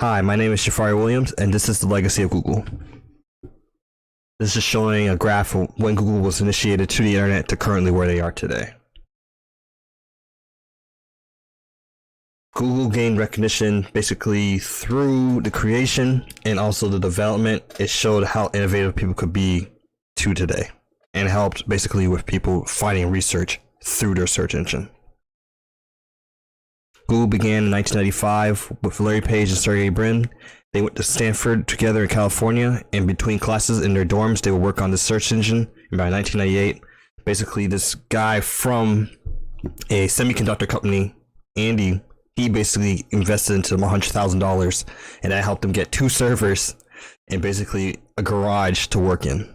Hi, my name is Jafari Williams, and this is the legacy of Google. This is showing a graph of when Google was initiated to the internet to currently where they are today. Google gained recognition basically through the creation and also the development. It showed how innovative people could be to today and helped basically with people finding research through their search engine. Google began in 1995 with Larry Page and Sergey Brin. They went to Stanford together in California, and between classes in their dorms, they would work on the search engine. And by 1998, basically this guy from a semiconductor company, Andy, he basically invested into them $100,000, and that helped them get 2 servers and basically a garage to work in.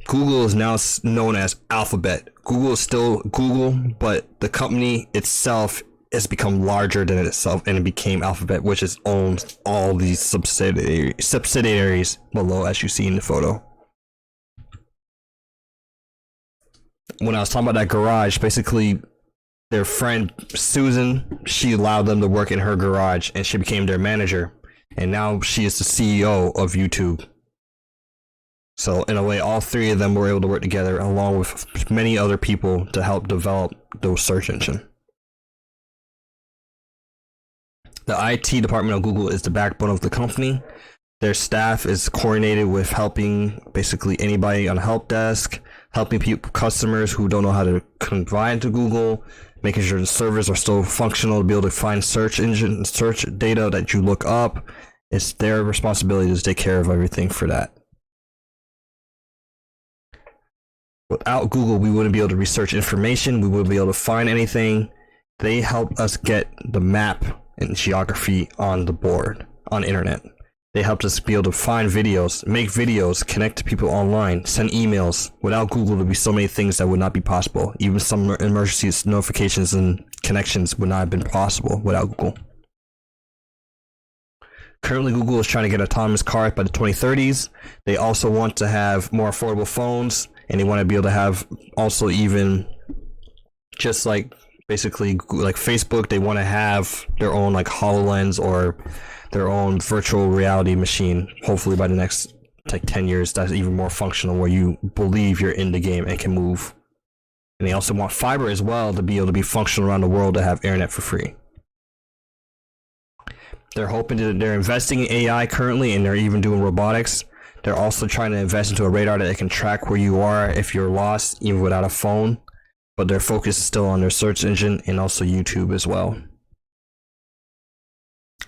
Google is now known as Alphabet. Google is still Google, but the company itself has become larger than itself, and it became Alphabet, which is owns all these subsidiaries below, as you see in the photo. When I was talking about that garage, basically their friend Susan, she allowed them to work in her garage, and she became their manager, and now she is the CEO of YouTube. So in a way, all 3 of them were able to work together along with many other people to help develop the search engine. The IT department of Google is the backbone of the company. Their staff is coordinated with helping basically anybody on a help desk, helping customers who don't know how to confide to Google, making sure the servers are still functional to be able to find search data that you look up. It's their responsibility to take care of everything for that. Without Google, we wouldn't be able to research information. We wouldn't be able to find anything. They helped us get the map and geography on the board, on the internet. They helped us be able to find videos, make videos, connect to people online, send emails. Without Google, there'd be so many things that would not be possible. Even some emergency notifications and connections would not have been possible without Google. Currently, Google is trying to get autonomous cars by the 2030s. They also want to have more affordable phones, and they want to be able to have also even just like basically like Facebook, they want to have their own like HoloLens or their own virtual reality machine. Hopefully by the next like 10 years, that's even more functional where you believe you're in the game and can move. And they also want fiber as well to be able to be functional around the world to have internet for free. They're hoping that they're investing in AI currently, and they're even doing robotics. They're also trying to invest into a radar that can track where you are if you're lost, even without a phone. But their focus is still on their search engine and also YouTube as well.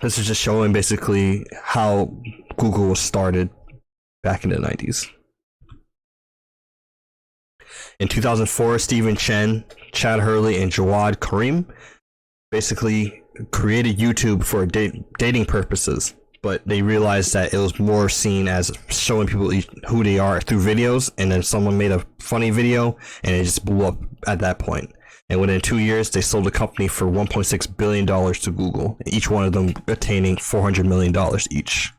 This is just showing basically how Google was started back in the 90s. In 2004, Stephen Chen, Chad Hurley, and Jawad Karim basically created YouTube for dating purposes. But they realized that it was more seen as showing people who they are through videos, and then someone made a funny video and it just blew up at that point. And within 2 years, they sold the company for $1.6 billion to Google, each one of them attaining $400 million each.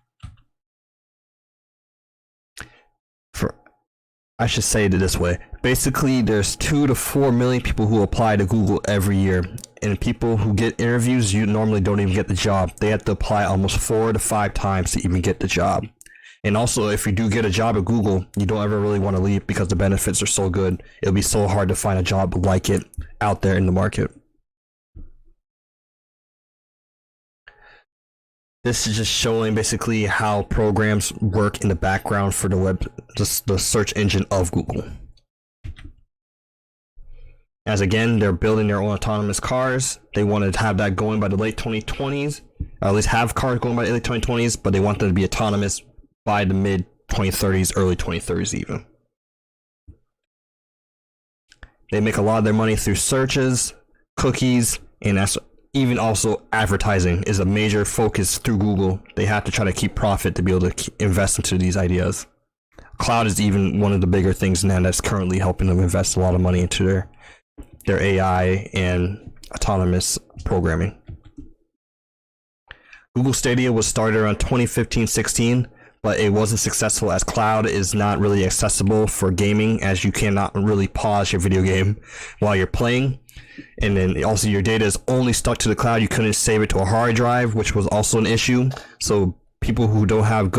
I should say it this way. Basically, there's 2 to 4 million people who apply to Google every year. And people who get interviews, you normally don't even get the job. They have to apply almost 4 to 5 times to even get the job. And also, if you do get a job at Google, you don't ever really want to leave because the benefits are so good. It'll be so hard to find a job like it out there in the market. This is just showing basically how programs work in the background for the search engine of Google. As again, they're building their own autonomous cars. They wanted to have that going by the late 2020s, or at least have cars going by the late 2020s, but they want them to be autonomous by the mid 2030s, early 2030s even. They make a lot of their money through searches, cookies, and that's even also advertising is a major focus through Google. They have to try to keep profit to be able to invest into these ideas. Cloud is even one of the bigger things now that's currently helping them invest a lot of money into their AI and autonomous programming. Google Stadia was started around 2015-16, but it wasn't successful as cloud is not really accessible for gaming, as you cannot really pause your video game while you're playing. And then also your data is only stuck to the cloud. You couldn't save it to a hard drive, which was also an issue. So people who don't have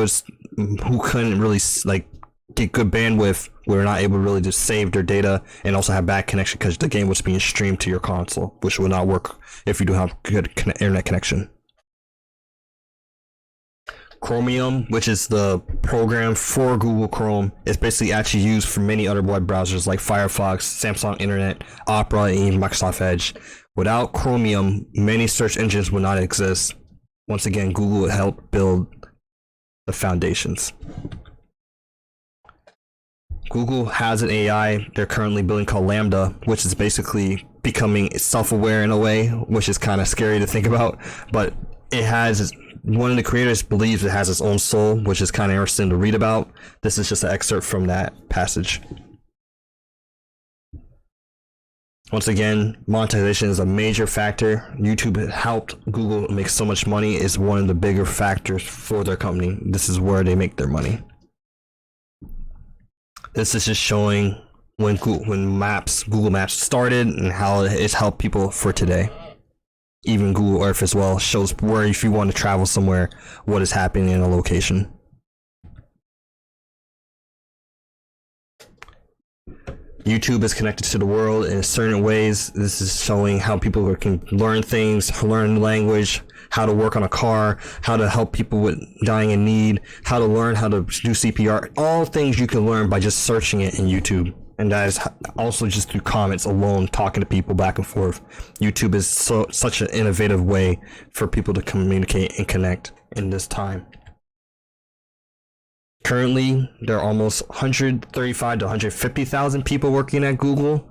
who couldn't really like get good bandwidth were not able to really just save their data, and also have bad connection because the game was being streamed to your console, which would not work if you do have good internet connection. Chromium, which is the program for Google Chrome, is basically actually used for many other web browsers like Firefox, Samsung Internet, Opera, and even Microsoft Edge. Without Chromium, many search engines would not exist. Once again, Google would help build the foundations. Google has an AI they're currently building called Lambda, which is basically becoming self-aware in a way, which is kind of scary to think about, but it has, one of the creators believes it has its own soul, which is kind of interesting to read about. This is just an excerpt from that passage. Once again, monetization is a major factor. YouTube helped Google make so much money, is one of the bigger factors for their company. This is where they make their money. This is just showing when Google Maps started and how it's helped people for today. Even Google Earth as well shows where, if you want to travel somewhere, what is happening in a location. YouTube is connected to the world in certain ways. This is showing how people can learn things, learn language, how to work on a car, how to help people with dying in need, how to learn how to do CPR. All things you can learn by just searching it in YouTube. And that is also just through comments alone, talking to people back and forth. YouTube is such an innovative way for people to communicate and connect in this time. Currently, there are almost 135 to 150,000 people working at Google.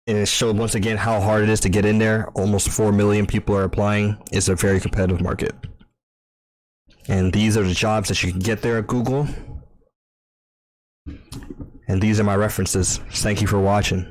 And it showed once again how hard it is to get in there. Almost 4 million people are applying. It's a very competitive market. And these are the jobs that you can get there at Google. And these are my references. Thank you for watching.